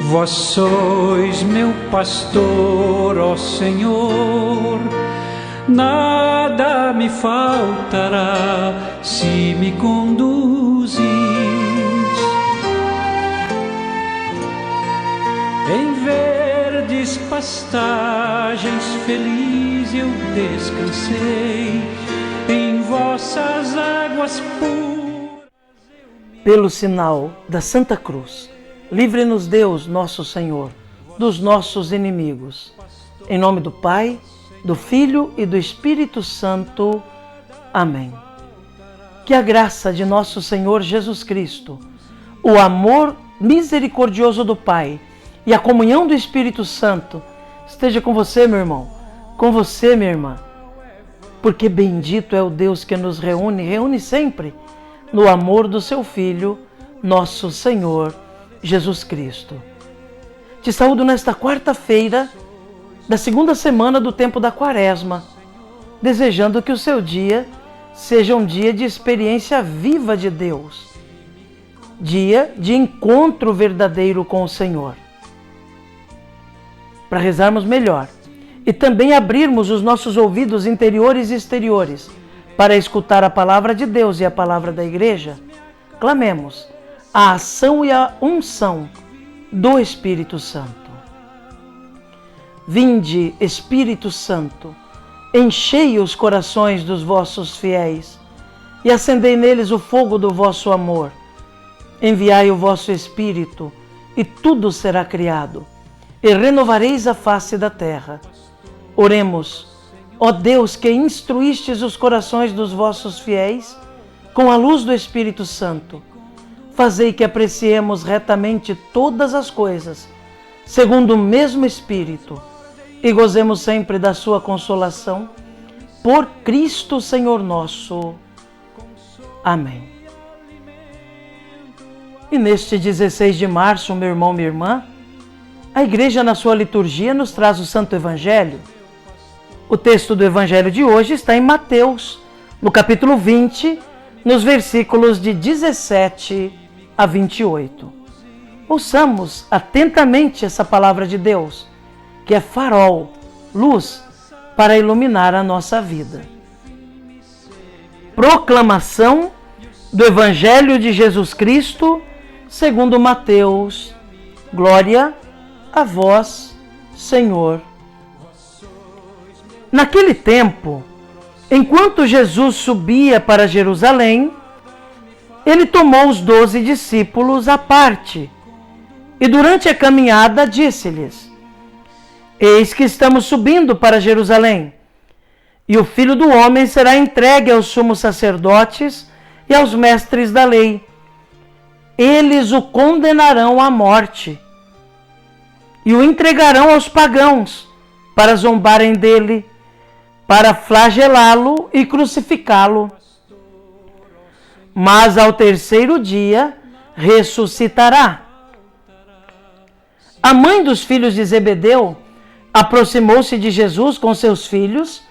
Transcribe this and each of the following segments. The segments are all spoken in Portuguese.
Vós sois meu pastor, ó Senhor, nada me faltará se me conduzis. Em verdes pastagens feliz eu descansei, em vossas águas puras. Pelo sinal da Santa Cruz, livre-nos Deus, nosso Senhor, dos nossos inimigos. Em nome do Pai, do Filho e do Espírito Santo. Amém. Que a graça de nosso Senhor Jesus Cristo, o amor misericordioso do Pai e a comunhão do Espírito Santo esteja com você, meu irmão, com você, minha irmã. Porque bendito é o Deus que nos reúne sempre no amor do seu Filho, nosso Senhor Jesus Cristo. Te saúdo nesta quarta-feira da segunda semana do tempo da Quaresma, desejando que o seu dia seja um dia de experiência viva de Deus, dia de encontro verdadeiro com o Senhor. Para rezarmos melhor e também abrirmos os nossos ouvidos interiores e exteriores para escutar a palavra de Deus e a palavra da Igreja, clamemos a ação e a unção do Espírito Santo. Vinde, Espírito Santo, enchei os corações dos vossos fiéis e acendei neles o fogo do vosso amor. Enviai o vosso Espírito e tudo será criado e renovareis a face da terra. Oremos, ó Deus, que instruístes os corações dos vossos fiéis com a luz do Espírito Santo. Fazei que apreciemos retamente todas as coisas, segundo o mesmo Espírito, e gozemos sempre da sua consolação, por Cristo Senhor nosso. Amém. E neste 16 de março, meu irmão, minha irmã, a Igreja na sua liturgia nos traz o Santo Evangelho. O texto do Evangelho de hoje está em Mateus, no capítulo 20, nos versículos de 17 a 28. Ouçamos atentamente essa palavra de Deus, que é farol, luz para iluminar a nossa vida. Proclamação do Evangelho de Jesus Cristo, segundo Mateus. Glória a vós, Senhor. Naquele tempo, enquanto Jesus subia para Jerusalém, ele tomou os 12 discípulos à parte e durante a caminhada disse-lhes: Eis que estamos subindo para Jerusalém, e o Filho do Homem será entregue aos sumos sacerdotes e aos mestres da lei. Eles o condenarão à morte e o entregarão aos pagãos para zombarem dele, para flagelá-lo e crucificá-lo. Mas ao terceiro dia ressuscitará. A mãe dos filhos de Zebedeu aproximou-se de Jesus com seus filhos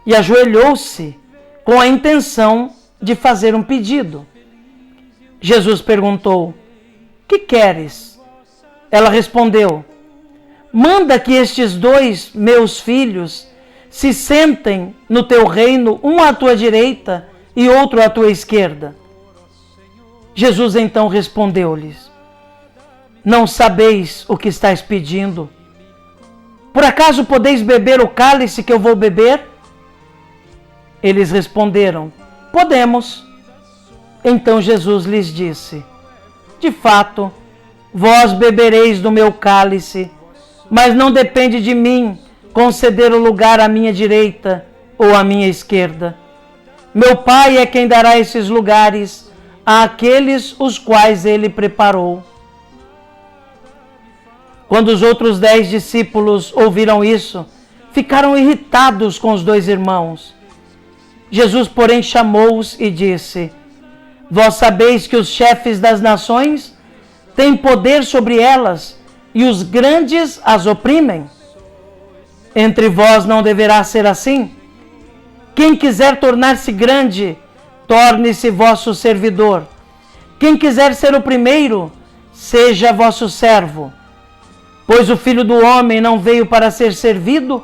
e ajoelhou-se com a intenção de fazer um pedido. Jesus perguntou: Que queres? Ela respondeu: Manda que estes 2 meus filhos se sentem no teu reino, um à tua direita e outro à tua esquerda. Jesus então respondeu-lhes: Não sabeis o que estáis pedindo? Por acaso podeis beber o cálice que eu vou beber? Eles responderam: Podemos. Então Jesus lhes disse: De fato, vós bebereis do meu cálice, mas não depende de mim conceder o lugar à minha direita ou à minha esquerda. Meu Pai é quem dará esses lugares àqueles os quais ele preparou. Quando os outros 10 discípulos ouviram isso, ficaram irritados com os 2 irmãos. Jesus, porém, chamou-os e disse: Vós sabeis que os chefes das nações têm poder sobre elas e os grandes as oprimem. Entre vós não deverá ser assim. Quem quiser tornar-se grande, torne-se vosso servidor. Quem quiser ser o primeiro, seja vosso servo. Pois o Filho do Homem não veio para ser servido,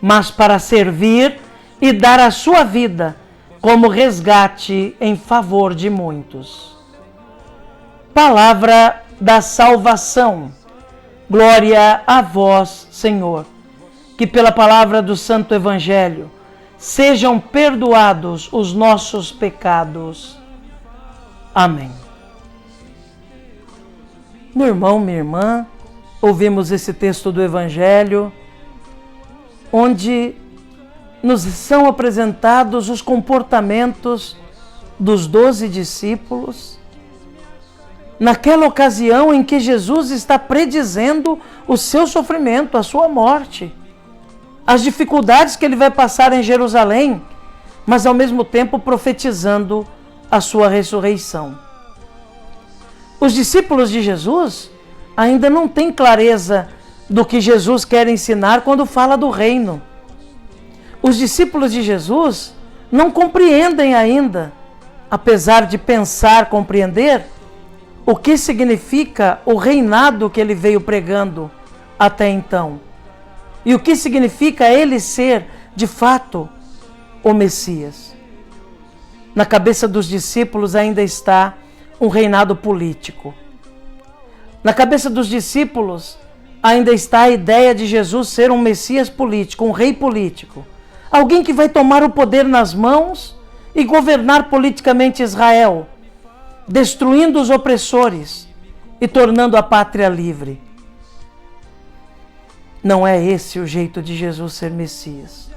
mas para servir e dar a sua vida como resgate em favor de muitos. Palavra da salvação. Glória a vós, Senhor. Que pela palavra do Santo Evangelho sejam perdoados os nossos pecados. Amém. Meu irmão, minha irmã, ouvimos esse texto do Evangelho, onde nos são apresentados os comportamentos dos 12 discípulos, naquela ocasião em que Jesus está predizendo o seu sofrimento, a sua morte, as dificuldades que ele vai passar em Jerusalém, mas ao mesmo tempo profetizando a sua ressurreição. Os discípulos de Jesus ainda não têm clareza do que Jesus quer ensinar quando fala do reino. Os discípulos de Jesus não compreendem ainda, apesar de pensar compreender, o que significa o reinado que ele veio pregando até então. E o que significa ele ser, de fato, o Messias. Na cabeça dos discípulos ainda está um reinado político. Na cabeça dos discípulos ainda está a ideia de Jesus ser um Messias político, um rei político. Alguém que vai tomar o poder nas mãos e governar politicamente Israel, destruindo os opressores e tornando a pátria livre. Não é esse o jeito de Jesus ser Messias.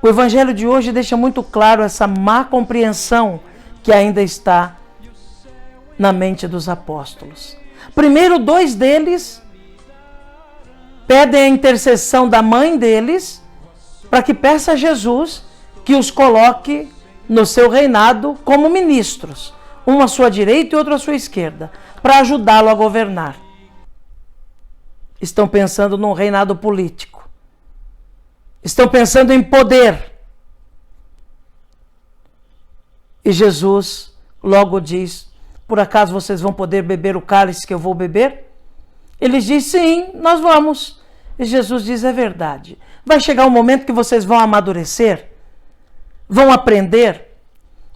O Evangelho de hoje deixa muito claro essa má compreensão que ainda está na mente dos apóstolos. Primeiro, 2 deles pedem a intercessão da mãe deles para que peça a Jesus que os coloque no seu reinado como ministros, um à sua direita e outro à sua esquerda, para ajudá-lo a governar. Estão pensando num reinado político. Estão pensando em poder. E Jesus logo diz: por acaso vocês vão poder beber o cálice que eu vou beber? Eles dizem: sim, nós vamos. E Jesus diz: é verdade. Vai chegar um momento que vocês vão amadurecer, vão aprender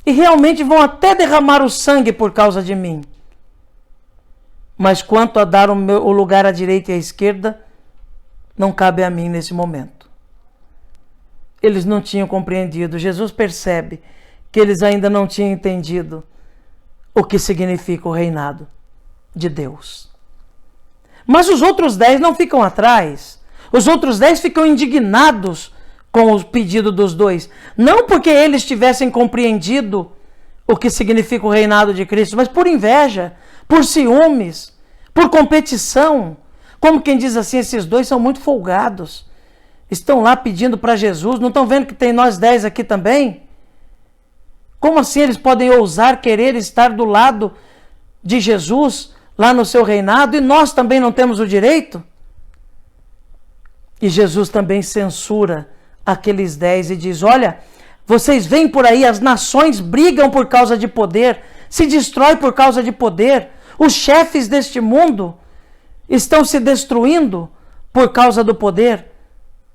e realmente vão até derramar o sangue por causa de mim. Mas quanto a dar o lugar à direita e à esquerda, não cabe a mim nesse momento. Eles não tinham compreendido. Jesus percebe que eles ainda não tinham entendido o que significa o reinado de Deus. Mas os outros 10 não ficam atrás. Os outros 10 ficam indignados com o pedido dos 2. Não porque eles tivessem compreendido o que significa o reinado de Cristo, mas por inveja, por ciúmes, por competição. Como quem diz assim: esses 2 são muito folgados. Estão lá pedindo para Jesus. Não estão vendo que tem nós 10 aqui também? Como assim eles podem ousar querer estar do lado de Jesus lá no seu reinado e nós também não temos o direito? E Jesus também censura aqueles 10 e diz: olha, vocês veem por aí, as nações brigam por causa de poder, se destrói por causa de poder. Os chefes deste mundo estão se destruindo por causa do poder,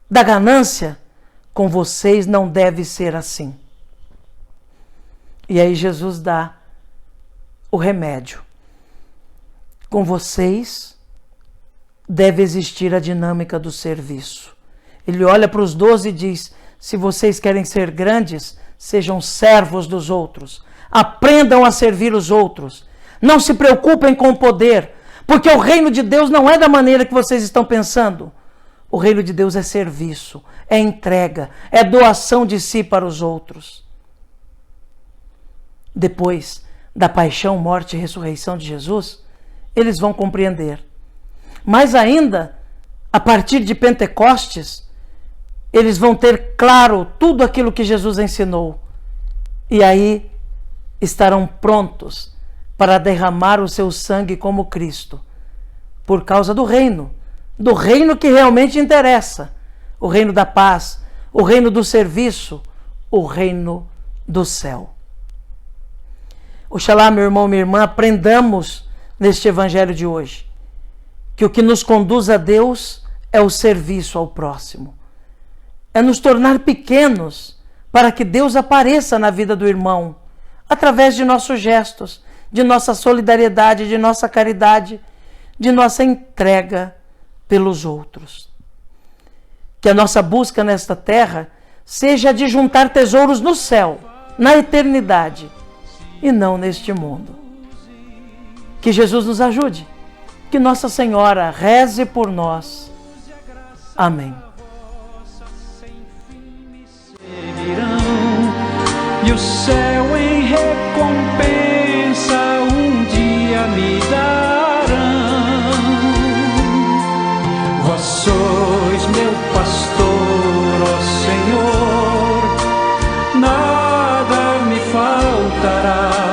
da ganância. Com vocês não deve ser assim. E aí Jesus dá o remédio. Com vocês deve existir a dinâmica do serviço. Ele olha para os 12 e diz: se vocês querem ser grandes, sejam servos dos outros. Aprendam a servir os outros. Não se preocupem com o poder, porque o reino de Deus não é da maneira que vocês estão pensando. O reino de Deus é serviço, é entrega, é doação de si para os outros. Depois da paixão, morte e ressurreição de Jesus, eles vão compreender. Mas ainda, a partir de Pentecostes, eles vão ter claro tudo aquilo que Jesus ensinou. E aí estarão prontos para derramar o seu sangue como Cristo, por causa do reino que realmente interessa, o reino da paz, o reino do serviço, o reino do céu. Oxalá, meu irmão, minha irmã, aprendamos neste evangelho de hoje que o que nos conduz a Deus é o serviço ao próximo. É nos tornar pequenos para que Deus apareça na vida do irmão, através de nossos gestos, de nossa solidariedade, de nossa caridade, de nossa entrega pelos outros. Que a nossa busca nesta terra seja de juntar tesouros no céu, na eternidade, e não neste mundo. Que Jesus nos ajude, que Nossa Senhora reze por nós. Amém. E o céu em recompensa um dia me darão. Vós sois meu pastor, ó Senhor, nada me faltará.